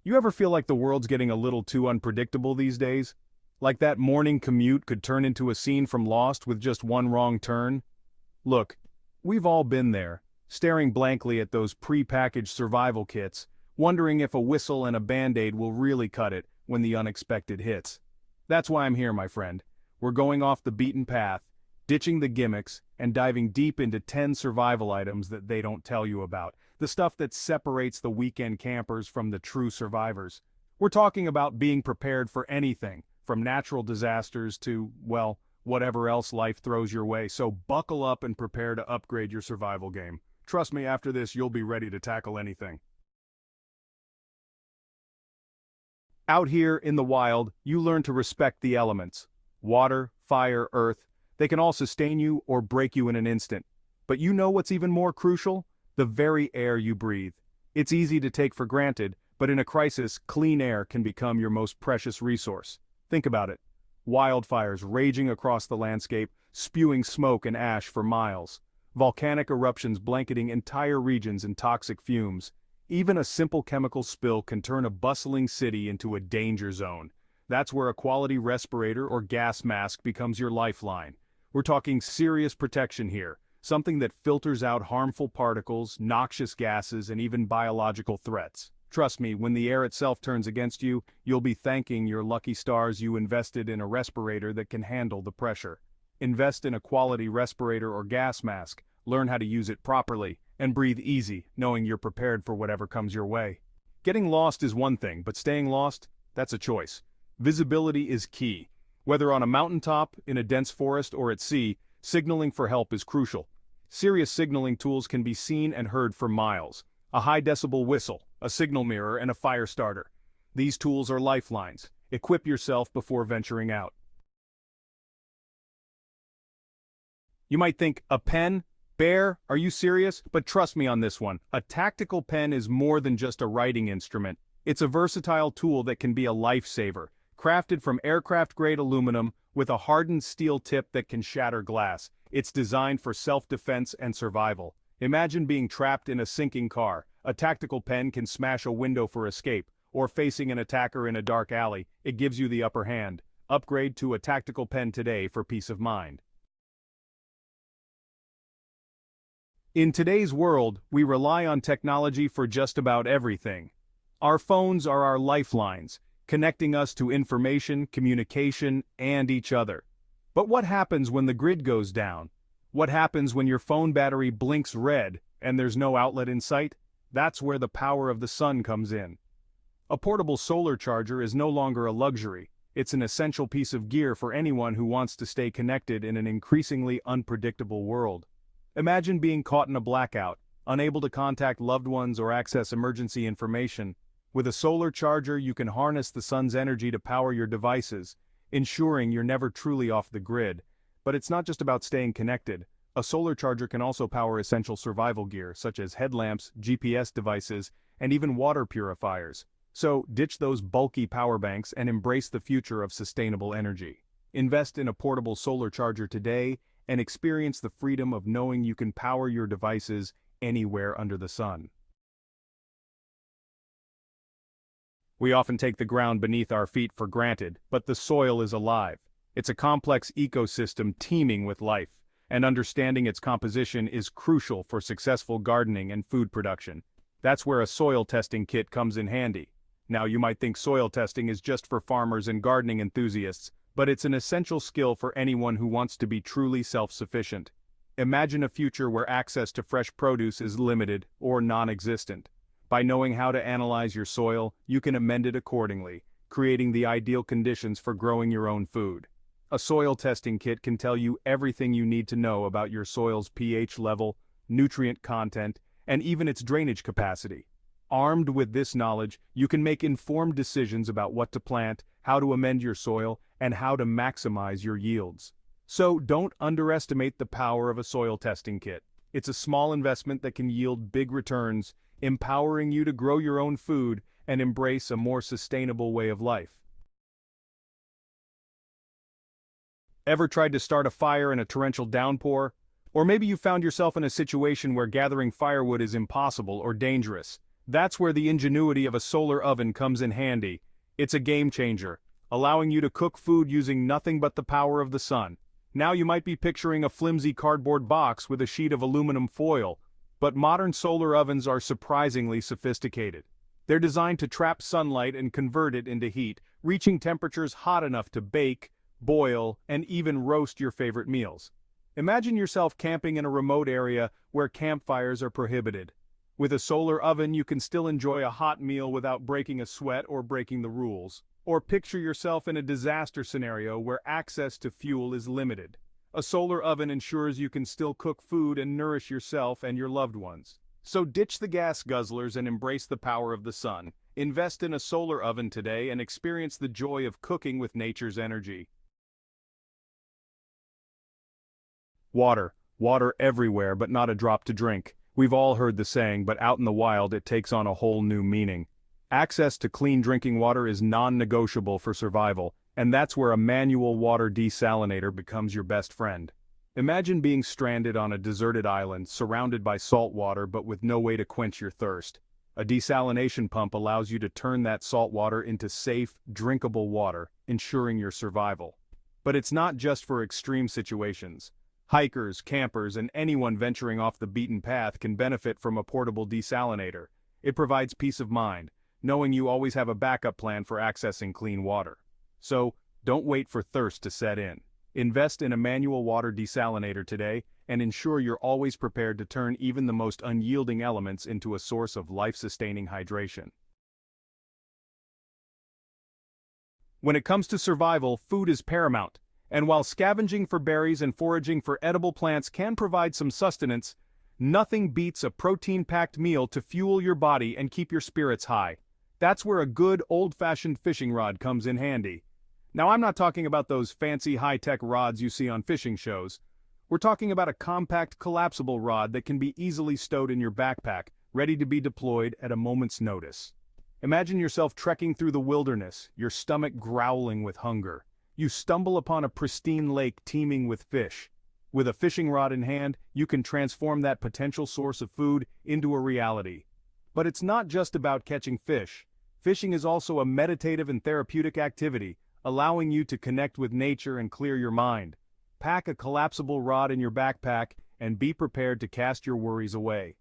You ever feel like the world's getting a little too unpredictable these days? Like that morning commute could turn into a scene from Lost with just one wrong turn? Look, we've all been there, staring blankly at those pre-packaged survival kits, wondering if a whistle and a band-aid will really cut it when the unexpected hits. That's why I'm here, my friend. We're going off the beaten path, ditching the gimmicks, and diving deep into 10 survival items that they don't tell you about. The stuff that separates the weekend campers from the true survivors. We're talking about being prepared for anything, from natural disasters to, well, whatever else life throws your way, so buckle up and prepare to upgrade your survival game. Trust me, after this you'll be ready to tackle anything. Out here in the wild, you learn to respect the elements. Water, fire, earth, they can all sustain you or break you in an instant. But you know what's even more crucial? The very air you breathe. It's easy to take for granted, but in a crisis, clean air can become your most precious resource. Think about it. Wildfires raging across the landscape, spewing smoke and ash for miles. Volcanic eruptions blanketing entire regions in toxic fumes. Even a simple chemical spill can turn a bustling city into a danger zone. That's where a quality respirator or gas mask becomes your lifeline. We're talking serious protection here, something that filters out harmful particles, noxious gases, and even biological threats. Trust me, when the air itself turns against you, you'll be thanking your lucky stars you invested in a respirator that can handle the pressure. Invest in a quality respirator or gas mask, learn how to use it properly, and breathe easy, knowing you're prepared for whatever comes your way. Getting lost is one thing, but staying lost, that's a choice. Visibility is key. Whether on a mountaintop, in a dense forest, or at sea, signaling for help is crucial. Serious signaling tools can be seen and heard for miles. A high-decibel whistle, a signal mirror, and a fire starter. These tools are lifelines. Equip yourself before venturing out. You might think, a pen? Bear? Are you serious? But trust me on this one. A tactical pen is more than just a writing instrument. It's a versatile tool that can be a lifesaver. Crafted from aircraft-grade aluminum with a hardened steel tip that can shatter glass. It's designed for self-defense and survival. Imagine being trapped in a sinking car. A tactical pen can smash a window for escape, or facing an attacker in a dark alley, it gives you the upper hand. Upgrade to a tactical pen today for peace of mind. In today's world, we rely on technology for just about everything. Our phones are our lifelines, connecting us to information, communication, and each other. But what happens when the grid goes down? What happens when your phone battery blinks red and there's no outlet in sight? That's where the power of the sun comes in. A portable solar charger is no longer a luxury. It's an essential piece of gear for anyone who wants to stay connected in an increasingly unpredictable world. Imagine being caught in a blackout, unable to contact loved ones or access emergency information. With a solar charger, you can harness the sun's energy to power your devices, ensuring you're never truly off the grid. But it's not just about staying connected. A solar charger can also power essential survival gear, such as headlamps, GPS devices, and even water purifiers. So, ditch those bulky power banks and embrace the future of sustainable energy. Invest in a portable solar charger today and experience the freedom of knowing you can power your devices anywhere under the sun. We often take the ground beneath our feet for granted, but the soil is alive. It's a complex ecosystem teeming with life, and understanding its composition is crucial for successful gardening and food production. That's where a soil testing kit comes in handy. Now, you might think soil testing is just for farmers and gardening enthusiasts, but it's an essential skill for anyone who wants to be truly self-sufficient. Imagine a future where access to fresh produce is limited or non-existent. By knowing how to analyze your soil, you can amend it accordingly, creating the ideal conditions for growing your own food. A soil testing kit can tell you everything you need to know about your soil's pH level, nutrient content, and even its drainage capacity. Armed with this knowledge, you can make informed decisions about what to plant, how to amend your soil, and how to maximize your yields. So don't underestimate the power of a soil testing kit. It's a small investment that can yield big returns, empowering you to grow your own food and embrace a more sustainable way of life. Ever tried to start a fire in a torrential downpour? Or maybe you found yourself in a situation where gathering firewood is impossible or dangerous. That's where the ingenuity of a solar oven comes in handy. It's a game changer, allowing you to cook food using nothing but the power of the sun. Now you might be picturing a flimsy cardboard box with a sheet of aluminum foil, but modern solar ovens are surprisingly sophisticated. They're designed to trap sunlight and convert it into heat, reaching temperatures hot enough to bake, boil, and even roast your favorite meals. Imagine yourself camping in a remote area where campfires are prohibited. With a solar oven, you can still enjoy a hot meal without breaking a sweat or breaking the rules. Or picture yourself in a disaster scenario where access to fuel is limited. A solar oven ensures you can still cook food and nourish yourself and your loved ones. So ditch the gas guzzlers and embrace the power of the sun. Invest in a solar oven today and experience the joy of cooking with nature's energy. Water. Water everywhere, but not a drop to drink. We've all heard the saying, but out in the wild it takes on a whole new meaning. Access to clean drinking water is non-negotiable for survival, and that's where a manual water desalinator becomes your best friend. Imagine being stranded on a deserted island, surrounded by salt water but with no way to quench your thirst. A desalination pump allows you to turn that salt water into safe, drinkable water, ensuring your survival. But it's not just for extreme situations. Hikers, campers, and anyone venturing off the beaten path can benefit from a portable desalinator. It provides peace of mind, knowing you always have a backup plan for accessing clean water. So, don't wait for thirst to set in. Invest in a manual water desalinator today, and ensure you're always prepared to turn even the most unyielding elements into a source of life-sustaining hydration. When it comes to survival, food is paramount, and while scavenging for berries and foraging for edible plants can provide some sustenance, nothing beats a protein-packed meal to fuel your body and keep your spirits high. That's where a good, old-fashioned fishing rod comes in handy. Now, I'm not talking about those fancy high-tech rods you see on fishing shows. We're talking about a compact, collapsible rod that can be easily stowed in your backpack, ready to be deployed at a moment's notice. Imagine yourself trekking through the wilderness, your stomach growling with hunger. You stumble upon a pristine lake teeming with fish. With a fishing rod in hand, you can transform that potential source of food into a reality. But it's not just about catching fish. Fishing is also a meditative and therapeutic activity, allowing you to connect with nature and clear your mind. Pack a collapsible rod in your backpack and be prepared to cast your worries away.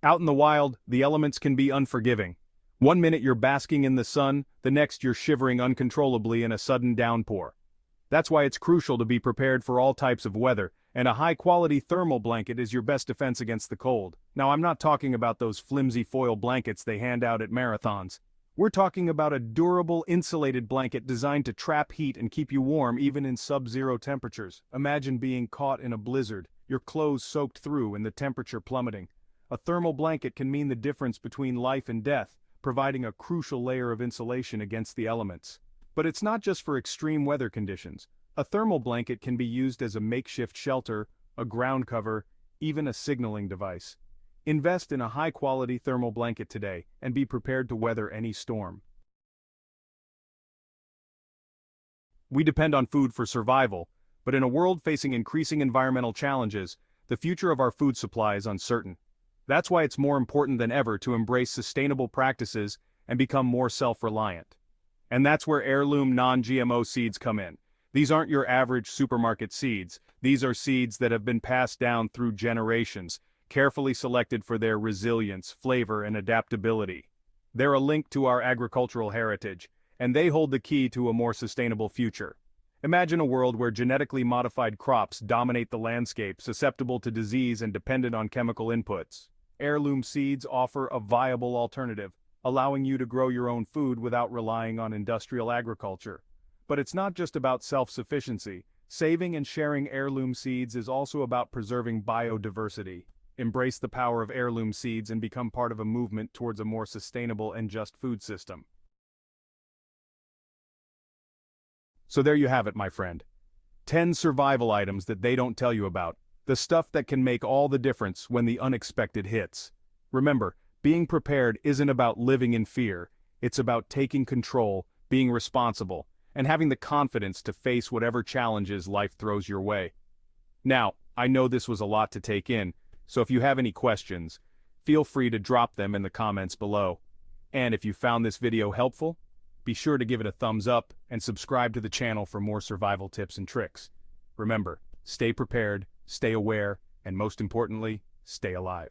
Out in the wild, the elements can be unforgiving. One minute you're basking in the sun, the next you're shivering uncontrollably in a sudden downpour. That's why it's crucial to be prepared for all types of weather, and a high-quality thermal blanket is your best defense against the cold. Now, I'm not talking about those flimsy foil blankets they hand out at marathons. We're talking about a durable, insulated blanket designed to trap heat and keep you warm even in sub-zero temperatures. Imagine being caught in a blizzard, your clothes soaked through and the temperature plummeting. A thermal blanket can mean the difference between life and death, providing a crucial layer of insulation against the elements. But it's not just for extreme weather conditions. A thermal blanket can be used as a makeshift shelter, a ground cover, even a signaling device. Invest in a high-quality thermal blanket today and be prepared to weather any storm. We depend on food for survival, but in a world facing increasing environmental challenges, the future of our food supply is uncertain. That's why it's more important than ever to embrace sustainable practices and become more self-reliant. And that's where heirloom non-GMO seeds come in. These aren't your average supermarket seeds. These are seeds that have been passed down through generations, carefully selected for their resilience, flavor, and adaptability. They're a link to our agricultural heritage, and they hold the key to a more sustainable future. Imagine a world where genetically modified crops dominate the landscape, susceptible to disease and dependent on chemical inputs. Heirloom seeds offer a viable alternative, allowing you to grow your own food without relying on industrial agriculture. But it's not just about self-sufficiency. Saving and sharing heirloom seeds is also about preserving biodiversity. Embrace the power of heirloom seeds and become part of a movement towards a more sustainable and just food system. So there you have it, my friend. 10 survival items that they don't tell you about. The stuff that can make all the difference when the unexpected hits. Remember, being prepared isn't about living in fear. It's about taking control, being responsible, and having the confidence to face whatever challenges life throws your way. Now, I know this was a lot to take in. So if you have any questions, feel free to drop them in the comments below. And if you found this video helpful, be sure to give it a thumbs up and subscribe to the channel for more survival tips and tricks. Remember, stay prepared, stay aware, and most importantly, stay alive.